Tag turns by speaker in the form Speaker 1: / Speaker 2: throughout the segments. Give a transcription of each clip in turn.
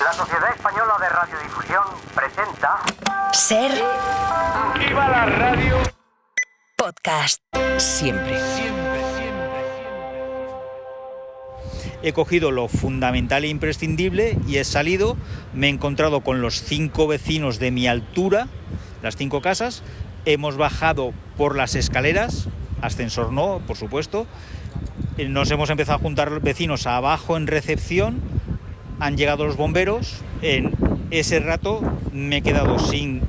Speaker 1: La Sociedad Española de Radiodifusión presenta...
Speaker 2: Ser...
Speaker 3: ¡Viva la radio!
Speaker 2: Podcast. Siempre.
Speaker 4: He cogido lo fundamental e imprescindible y he salido, me he encontrado con los 5 vecinos de mi altura, las 5 casas, hemos bajado por las escaleras, ascensor no, por supuesto, nos hemos empezado a juntar vecinos abajo en recepción, han llegado los bomberos, en ese rato me he quedado sin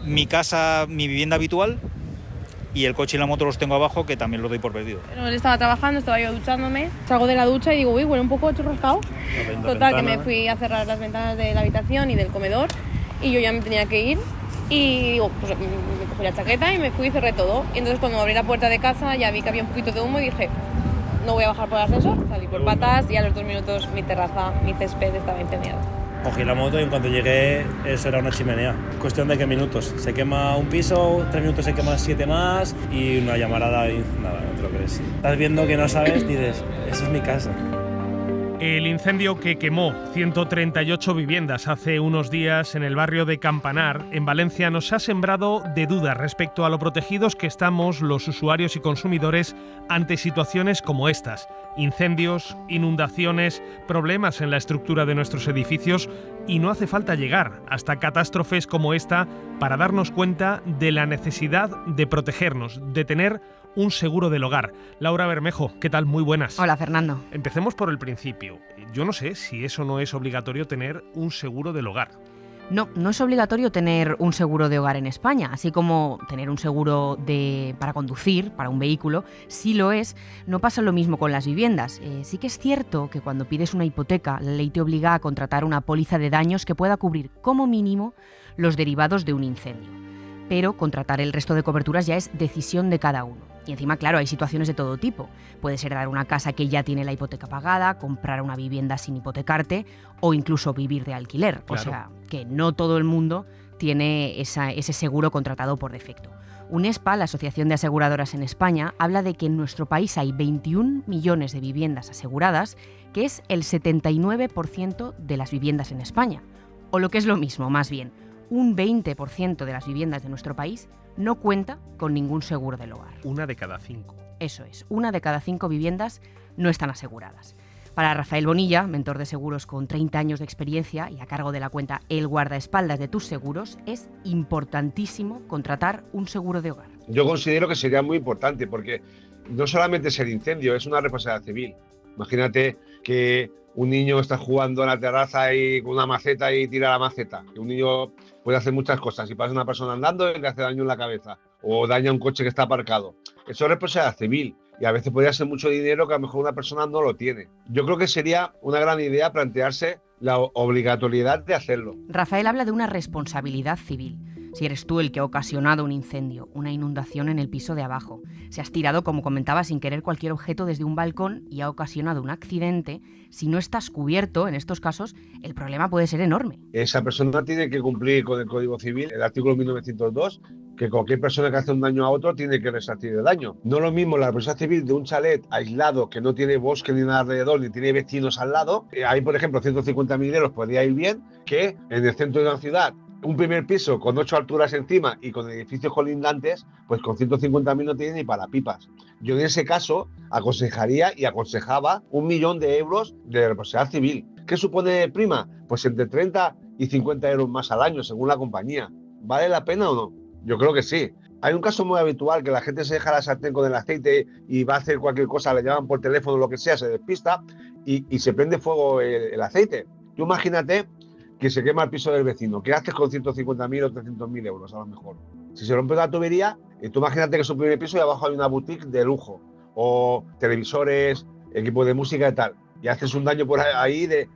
Speaker 4: mi casa, mi vivienda habitual, y el coche y la moto los tengo abajo, que también los doy por perdido.
Speaker 5: Él estaba trabajando, estaba yo duchándome, salgo de la ducha y digo, uy, huele un poco churrascado. Total, que me fui a cerrar las ventanas de la habitación y del comedor y yo ya me tenía que ir y digo, pues me cogí la chaqueta y me fui y cerré todo. Y entonces cuando abrí la puerta de casa ya vi que había un poquito de humo y dije, no voy a bajar por el ascensor, salí por patas y a los 2 minutos mi terraza, mi césped estaba incendiado.
Speaker 6: Cogí la moto y en cuanto llegué, eso era una chimenea. Cuestión de qué minutos. Se quema un piso, 3 minutos se queman 7 más y una llamarada y nada, no te lo crees. Estás viendo que no sabes, dices, esa es mi casa.
Speaker 3: El incendio que quemó 138 viviendas hace unos días en el barrio de Campanar, en Valencia, nos ha sembrado de dudas respecto a lo protegidos que estamos los usuarios y consumidores ante situaciones como estas. Incendios, inundaciones, problemas en la estructura de nuestros edificios, y no hace falta llegar hasta catástrofes como esta para darnos cuenta de la necesidad de protegernos, de tener un seguro del hogar. Laura Bermejo, ¿qué tal? Muy buenas.
Speaker 7: Hola, Fernando.
Speaker 3: Empecemos por el principio. Yo no sé si eso no es obligatorio tener un seguro del hogar.
Speaker 7: No, no es obligatorio tener un seguro de hogar en España, así como tener un seguro para conducir, para un vehículo, sí lo es. No pasa lo mismo con las viviendas. Sí que es cierto que cuando pides una hipoteca, la ley te obliga a contratar una póliza de daños que pueda cubrir como mínimo los derivados de un incendio. Pero contratar el resto de coberturas ya es decisión de cada uno. Y encima, claro, hay situaciones de todo tipo. Puedes heredar una casa que ya tiene la hipoteca pagada, comprar una vivienda sin hipotecarte o incluso vivir de alquiler. Claro. O sea, que no todo el mundo tiene ese seguro contratado por defecto. UNESPA, la Asociación de Aseguradoras en España, habla de que en nuestro país hay 21 millones de viviendas aseguradas, que es el 79% de las viviendas en España. O lo que es lo mismo, más bien, un 20% de las viviendas de nuestro país no cuenta con ningún seguro del hogar.
Speaker 3: 1 de cada 5.
Speaker 7: Eso es, 1 de cada 5 viviendas no están aseguradas. Para Rafael Bonilla, mentor de seguros con 30 años de experiencia y a cargo de la cuenta El Guardaespaldas de tus seguros, es importantísimo contratar un seguro de hogar.
Speaker 8: Yo considero que sería muy importante porque no solamente es el incendio, es una responsabilidad civil. Imagínate que un niño está jugando en la terraza y con una maceta y tira la maceta. Un niño puede hacer muchas cosas. Si pasa una persona andando y le hace daño en la cabeza o daña un coche que está aparcado. Eso es responsabilidad civil y a veces podría ser mucho dinero que a lo mejor una persona no lo tiene. Yo creo que sería una gran idea plantearse la obligatoriedad de hacerlo.
Speaker 7: Rafael habla de una responsabilidad civil. Si eres tú el que ha ocasionado un incendio, una inundación en el piso de abajo, si has tirado, como comentaba, sin querer cualquier objeto desde un balcón y ha ocasionado un accidente, si no estás cubierto, en estos casos, el problema puede ser enorme.
Speaker 8: Esa persona tiene que cumplir con el Código Civil, el artículo 1902, que cualquier persona que hace un daño a otro tiene que resarcir el daño. No es lo mismo la responsabilidad civil de un chalet aislado que no tiene bosque ni nada alrededor, ni tiene vecinos al lado. Ahí, por ejemplo, 150.000 euros podría ir bien, que en el centro de una ciudad, un primer piso con 8 alturas encima y con edificios colindantes, pues con 150.000 no tiene ni para pipas. Yo en ese caso aconsejaría y aconsejaba 1 millón de euros de responsabilidad civil. ¿Qué supone prima? Pues entre 30 y 50 euros más al año, según la compañía. ¿Vale la pena o no? Yo creo que sí. Hay un caso muy habitual que la gente se deja la sartén con el aceite y va a hacer cualquier cosa, le llaman por teléfono, lo que sea, se despista y se prende fuego el aceite. Tú imagínate que se quema el piso del vecino. ¿Qué haces con 150.000 o 300.000 euros a lo mejor? Si se rompe la tubería, tú imagínate que es un primer piso y abajo hay una boutique de lujo, o televisores, equipos de música y tal, y haces un daño por ahí de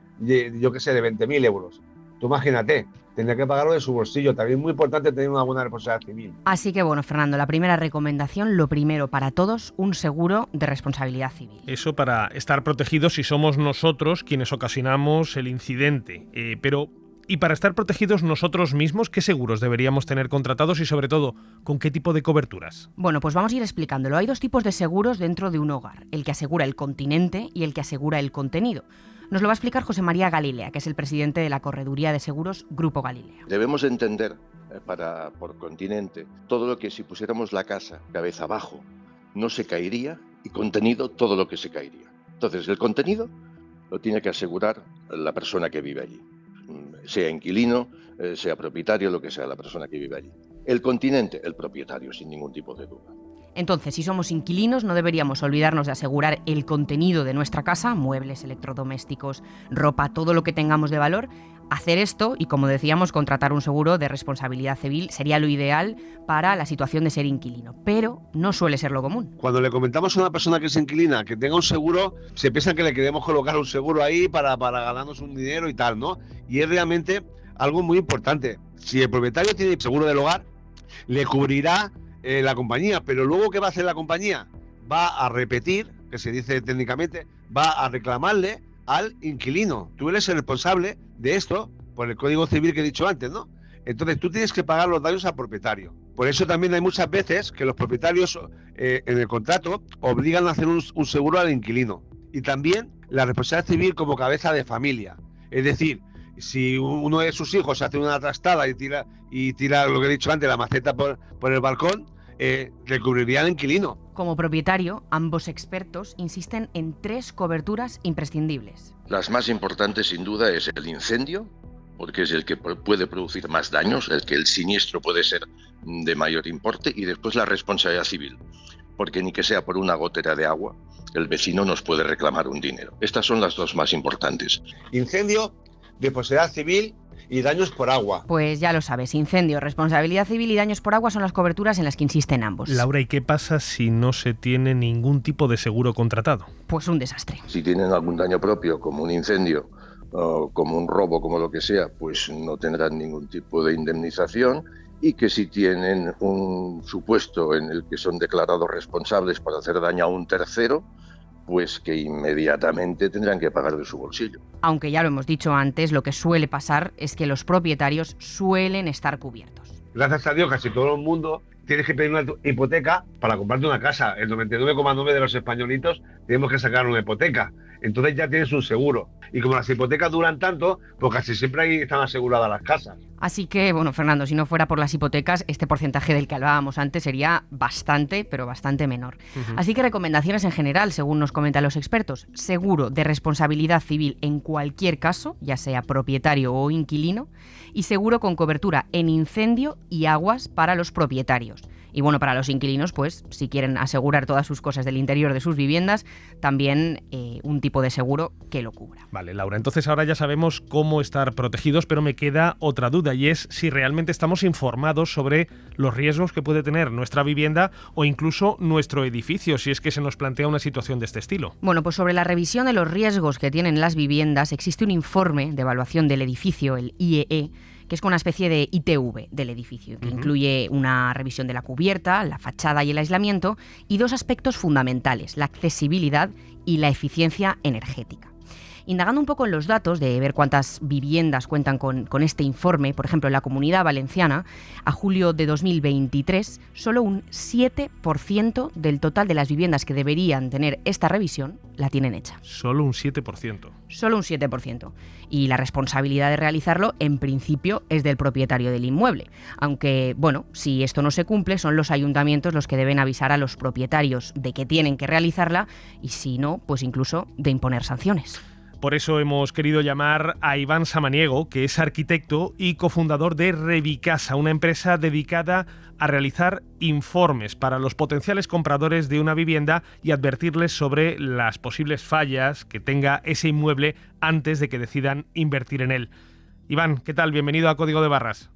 Speaker 8: yo qué sé, de 20.000 euros. Tú imagínate, tendría que pagarlo de su bolsillo. También es muy importante tener una buena responsabilidad civil.
Speaker 7: Así que bueno, Fernando, la primera recomendación, lo primero para todos, un seguro de responsabilidad civil.
Speaker 3: Eso para estar protegidos si somos nosotros quienes ocasionamos el incidente. Y para estar protegidos nosotros mismos, ¿qué seguros deberíamos tener contratados y sobre todo, con qué tipo de coberturas?
Speaker 7: Bueno, pues vamos a ir explicándolo. Hay 2 tipos de seguros dentro de un hogar, el que asegura el continente y el que asegura el contenido. Nos lo va a explicar José María Galilea, que es el presidente de la Correduría de Seguros Grupo Galilea.
Speaker 9: Debemos entender por continente todo lo que si pusiéramos la casa cabeza abajo no se caería, y contenido todo lo que se caería. Entonces el contenido lo tiene que asegurar la persona que vive allí, sea inquilino, sea propietario, lo que sea la persona que vive allí. El continente, el propietario, sin ningún tipo de duda.
Speaker 7: Entonces, si somos inquilinos, no deberíamos olvidarnos de asegurar el contenido de nuestra casa, muebles, electrodomésticos, ropa, todo lo que tengamos de valor. Hacer esto y, como decíamos, contratar un seguro de responsabilidad civil sería lo ideal para la situación de ser inquilino, pero no suele ser lo común.
Speaker 8: Cuando le comentamos a una persona que es inquilina que tenga un seguro, se piensa que le queremos colocar un seguro ahí para ganarnos un dinero y tal, ¿no? Y es realmente algo muy importante. Si el propietario tiene seguro del hogar, le cubrirá la compañía, pero luego ¿qué va a hacer la compañía? Va a repetir, que se dice técnicamente, va a reclamarle al inquilino. Tú eres el responsable de esto por el Código Civil que he dicho antes, ¿no? Entonces tú tienes que pagar los daños al propietario. Por eso también hay muchas veces que los propietarios en el contrato obligan a hacer un seguro al inquilino. Y también la responsabilidad civil como cabeza de familia. Es decir, si uno de sus hijos hace una trastada y tira lo que he dicho antes, la maceta por el balcón, le cubriría al inquilino.
Speaker 7: Como propietario, ambos expertos insisten en 3 coberturas imprescindibles.
Speaker 9: Las más importantes, sin duda, es el incendio, porque es el que puede producir más daños, el que el siniestro puede ser de mayor importe, y después la responsabilidad civil, porque ni que sea por una gotera de agua, el vecino nos puede reclamar un dinero. Estas son las 2 más importantes.
Speaker 8: Incendio, responsabilidad civil y daños por agua.
Speaker 7: Pues ya lo sabes, incendio, responsabilidad civil y daños por agua son las coberturas en las que insisten ambos.
Speaker 3: Laura, ¿y qué pasa si no se tiene ningún tipo de seguro contratado?
Speaker 7: Pues un desastre.
Speaker 9: Si tienen algún daño propio, como un incendio, como un robo, como lo que sea, pues no tendrán ningún tipo de indemnización, y que si tienen un supuesto en el que son declarados responsables por hacer daño a un tercero, pues que inmediatamente tendrán que pagar de su bolsillo.
Speaker 7: Aunque ya lo hemos dicho antes, lo que suele pasar es que los propietarios suelen estar cubiertos.
Speaker 8: Gracias a Dios, casi todo el mundo tienes que pedir una hipoteca para comprarte una casa. El 99,9% de los españolitos tenemos que sacar una hipoteca. Entonces ya tienes un seguro. Y como las hipotecas duran tanto, pues casi siempre ahí están aseguradas las casas.
Speaker 7: Así que, bueno, Fernando, si no fuera por las hipotecas, este porcentaje del que hablábamos antes sería bastante, pero bastante menor. Así que recomendaciones en general, según nos comentan los expertos: seguro de responsabilidad civil en cualquier caso, ya sea propietario o inquilino, y seguro con cobertura en incendio y aguas para los propietarios. Y bueno, para los inquilinos, pues si quieren asegurar todas sus cosas del interior de sus viviendas, también un tipo de seguro que lo cubra.
Speaker 3: Vale, Laura, entonces ahora ya sabemos cómo estar protegidos, pero me queda otra duda, y es si realmente estamos informados sobre los riesgos que puede tener nuestra vivienda o incluso nuestro edificio, si es que se nos plantea una situación de este estilo.
Speaker 7: Bueno, pues sobre la revisión de los riesgos que tienen las viviendas, existe un informe de evaluación del edificio, el IEE, que es como una especie de ITV del edificio, que incluye una revisión de la cubierta, la fachada y el aislamiento, y 2 aspectos fundamentales: la accesibilidad y la eficiencia energética. Indagando un poco en los datos de ver cuántas viviendas cuentan con este informe, por ejemplo, en la Comunidad Valenciana, a julio de 2023, solo un 7% del total de las viviendas que deberían tener esta revisión la tienen hecha.
Speaker 3: Solo un 7%.
Speaker 7: Solo un 7%. Y la responsabilidad de realizarlo, en principio, es del propietario del inmueble. Aunque, bueno, si esto no se cumple, son los ayuntamientos los que deben avisar a los propietarios de que tienen que realizarla, y si no, pues incluso de imponer sanciones.
Speaker 3: Por eso hemos querido llamar a Iván Samaniego, que es arquitecto y cofundador de Revicasa, una empresa dedicada a realizar informes para los potenciales compradores de una vivienda y advertirles sobre las posibles fallas que tenga ese inmueble antes de que decidan invertir en él. Iván, ¿qué tal? Bienvenido a Código de Barras.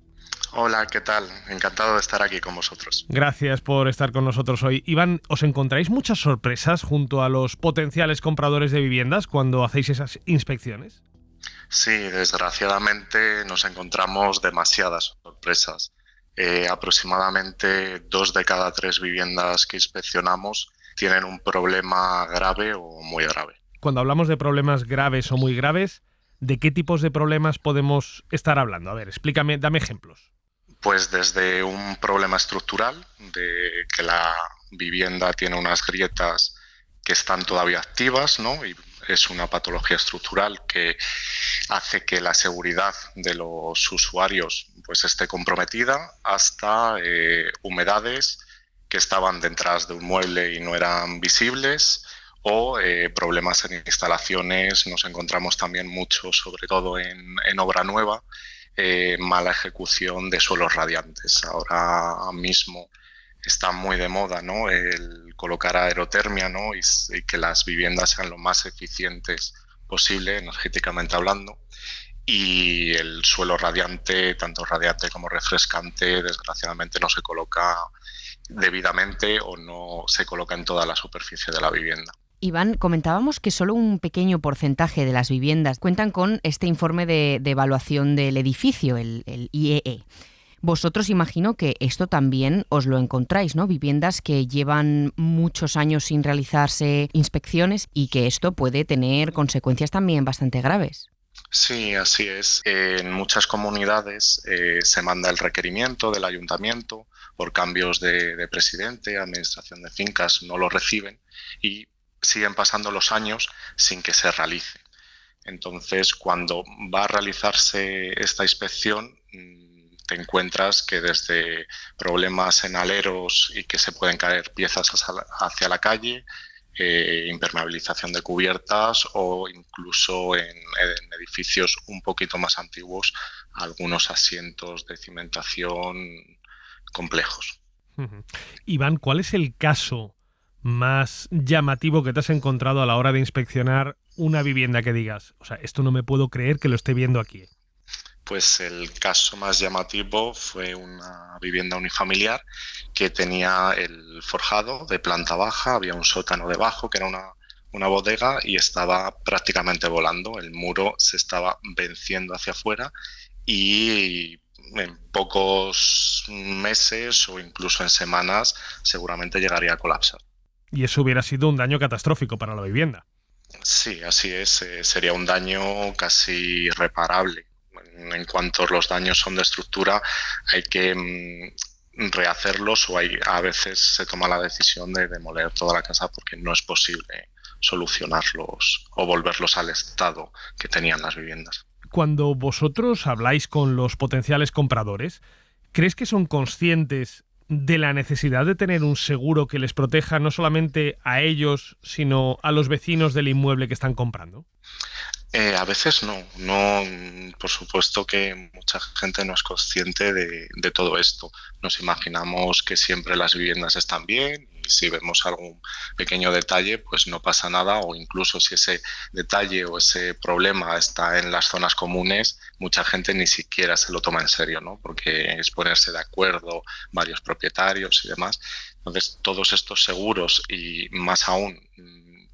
Speaker 10: Hola, ¿qué tal? Encantado de estar aquí con vosotros.
Speaker 3: Gracias por estar con nosotros hoy. Iván, ¿os encontráis muchas sorpresas junto a los potenciales compradores de viviendas cuando hacéis esas inspecciones?
Speaker 10: Sí, desgraciadamente nos encontramos demasiadas sorpresas. Aproximadamente 2 de cada 3 viviendas que inspeccionamos tienen un problema grave o muy grave.
Speaker 3: Cuando hablamos de problemas graves o muy graves, ¿de qué tipos de problemas podemos estar hablando? A ver, explícame, dame ejemplos.
Speaker 10: Pues desde un problema estructural, de que la vivienda tiene unas grietas que están todavía activas, ¿no? Y Es una patología estructural que hace que la seguridad de los usuarios pues esté comprometida, hasta humedades que estaban detrás de un mueble y no eran visibles, o problemas en instalaciones. Nos encontramos también mucho, sobre todo en obra nueva, mala ejecución de suelos radiantes. Ahora mismo está muy de moda, ¿no?, el colocar aerotermia, ¿no?, y que las viviendas sean lo más eficientes posible, energéticamente hablando. Y el suelo radiante, tanto radiante como refrescante, desgraciadamente no se coloca debidamente o no se coloca en toda la superficie de la vivienda.
Speaker 7: Iván, comentábamos que solo un pequeño porcentaje de las viviendas cuentan con este informe de evaluación del edificio, el IEE. Vosotros imagino que esto también os lo encontráis, ¿no? Viviendas que llevan muchos años sin realizarse inspecciones y que esto puede tener consecuencias también bastante graves.
Speaker 10: Sí, así es. En muchas comunidades se manda el requerimiento del ayuntamiento por cambios de presidente, administración de fincas no lo reciben y siguen pasando los años sin que se realice. Entonces, cuando va a realizarse esta inspección, te encuentras que desde problemas en aleros y que se pueden caer piezas hacia la calle, impermeabilización de cubiertas, o incluso en edificios un poquito más antiguos, algunos asientos de cimentación complejos.
Speaker 3: Iván, ¿cuál es el caso más llamativo que te has encontrado a la hora de inspeccionar una vivienda que digas, o sea, esto no me puedo creer que lo esté viendo aquí?
Speaker 10: Pues el caso más llamativo fue una vivienda unifamiliar que tenía el forjado de planta baja, había un sótano debajo que era una bodega y estaba prácticamente volando. El muro se estaba venciendo hacia afuera y en pocos meses o incluso en semanas seguramente llegaría a colapsar.
Speaker 3: Y eso hubiera sido un daño catastrófico para la vivienda.
Speaker 10: Sí, así es. Sería un daño casi irreparable. En cuanto los daños son de estructura, hay que rehacerlos, o a veces se toma la decisión de demoler toda la casa porque no es posible solucionarlos o volverlos al estado que tenían las viviendas.
Speaker 3: Cuando vosotros habláis con los potenciales compradores, ¿crees que son conscientes de la necesidad de tener un seguro que les proteja no solamente a ellos, sino a los vecinos del inmueble que están comprando?
Speaker 10: A veces no, por supuesto que mucha gente no es consciente de todo esto. Nos imaginamos que siempre las viviendas están bien y si vemos algún pequeño detalle pues no pasa nada, o incluso si ese detalle o ese problema está en las zonas comunes, mucha gente ni siquiera se lo toma en serio, ¿no? Porque es ponerse de acuerdo varios propietarios y demás. Entonces todos estos seguros y más aún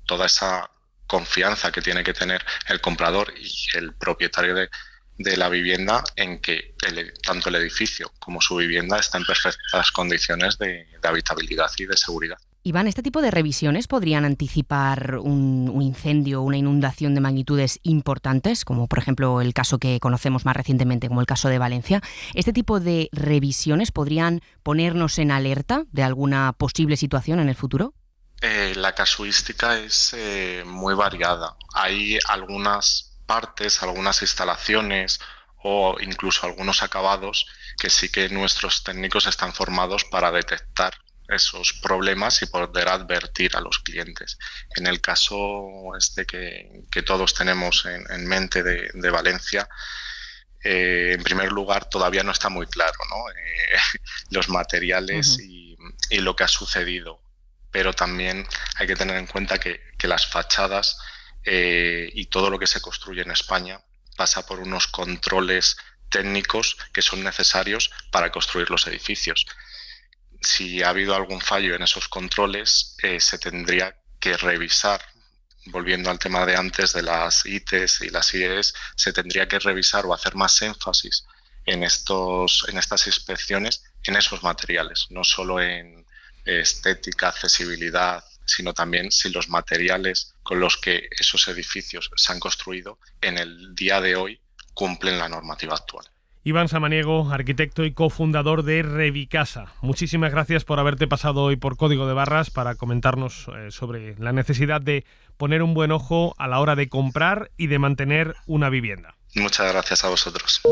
Speaker 10: toda esa confianza que tiene que tener el comprador y el propietario de la vivienda en que tanto el edificio como su vivienda está en perfectas condiciones de habitabilidad y de seguridad.
Speaker 7: Iván, ¿este tipo de revisiones podrían anticipar un incendio, una inundación de magnitudes importantes, como por ejemplo el caso que conocemos más recientemente, como el caso de Valencia? ¿Este tipo de revisiones podrían ponernos en alerta de alguna posible situación en el futuro?
Speaker 10: La casuística es muy variada. Hay algunas partes, algunas instalaciones o incluso algunos acabados que sí que nuestros técnicos están formados para detectar esos problemas y poder advertir a los clientes. En el caso que todos tenemos en mente de Valencia, en primer lugar todavía no está muy claro, ¿no? Los materiales y lo que ha sucedido. Pero también hay que tener en cuenta que las fachadas y todo lo que se construye en España pasa por unos controles técnicos que son necesarios para construir los edificios. Si ha habido algún fallo en esos controles, se tendría que revisar, volviendo al tema de antes de las ITES y las IES, se tendría que revisar o hacer más énfasis en estas inspecciones en esos materiales, no solo en estética, accesibilidad, sino también si los materiales con los que esos edificios se han construido en el día de hoy cumplen la normativa actual.
Speaker 3: Iván Samaniego, arquitecto y cofundador de Revicasa. Muchísimas gracias por haberte pasado hoy por Código de Barras para comentarnos sobre la necesidad de poner un buen ojo a la hora de comprar y de mantener una vivienda.
Speaker 10: Muchas gracias a vosotros.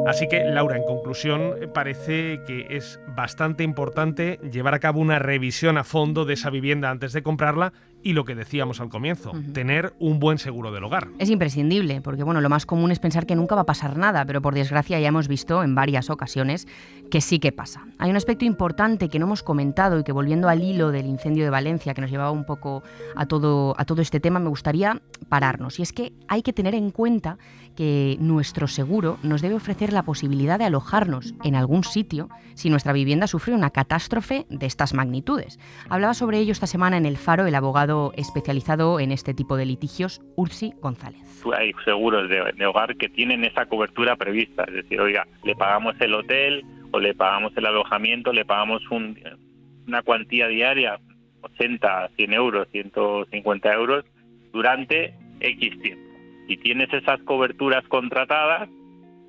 Speaker 3: Así que, Laura, en conclusión, parece que es bastante importante llevar a cabo una revisión a fondo de esa vivienda antes de comprarla y lo que decíamos al comienzo, tener un buen seguro del hogar.
Speaker 7: Es imprescindible, porque lo más común es pensar que nunca va a pasar nada, pero por desgracia ya hemos visto en varias ocasiones que sí que pasa. Hay un aspecto importante que no hemos comentado y que, volviendo al hilo del incendio de Valencia, que nos llevaba un poco a todo este tema, me gustaría pararnos. Y es que hay que tener en cuenta que nuestro seguro nos debe ofrecer la posibilidad de alojarnos en algún sitio si nuestra vivienda sufre una catástrofe de estas magnitudes. Hablaba sobre ello esta semana en El Faro el abogado especializado en este tipo de litigios, Ursi González.
Speaker 11: Hay seguros de hogar que tienen esa cobertura prevista, es decir, oiga, le pagamos el hotel o le pagamos el alojamiento, le pagamos una cuantía diaria, 80, 100 euros, 150 euros, durante X tiempo. Si tienes esas coberturas contratadas,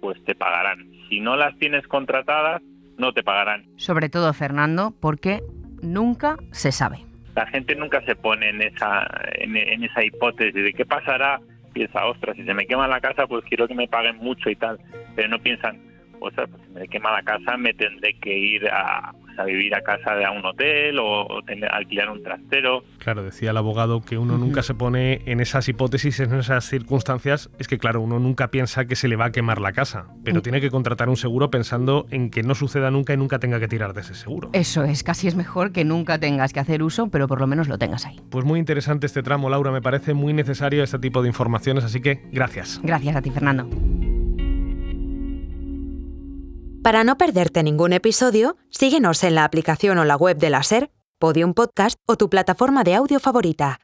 Speaker 11: pues te pagarán. Si no las tienes contratadas, no te pagarán.
Speaker 7: Sobre todo, Fernando, porque nunca se sabe.
Speaker 11: La gente nunca se pone en esa hipótesis de qué pasará. Piensa, ostras, si se me quema la casa, pues quiero que me paguen mucho y tal. Pero no piensan, ostras, pues si me quema la casa, me tendré que ir a vivir a casa de un hotel o alquilar un trastero.
Speaker 3: Claro, decía el abogado que uno nunca se pone en esas hipótesis, en esas circunstancias. Es que, claro, uno nunca piensa que se le va a quemar la casa, pero tiene que contratar un seguro pensando en que no suceda nunca y nunca tenga que tirar de ese seguro.
Speaker 7: Eso es, casi es mejor que nunca tengas que hacer uso, pero por lo menos lo tengas ahí.
Speaker 3: Pues muy interesante este tramo, Laura, me parece muy necesario este tipo de informaciones, así que gracias.
Speaker 7: Gracias a ti, Fernando.
Speaker 12: Para no perderte ningún episodio, síguenos en la aplicación o la web de la SER, Podium Podcast o tu plataforma de audio favorita.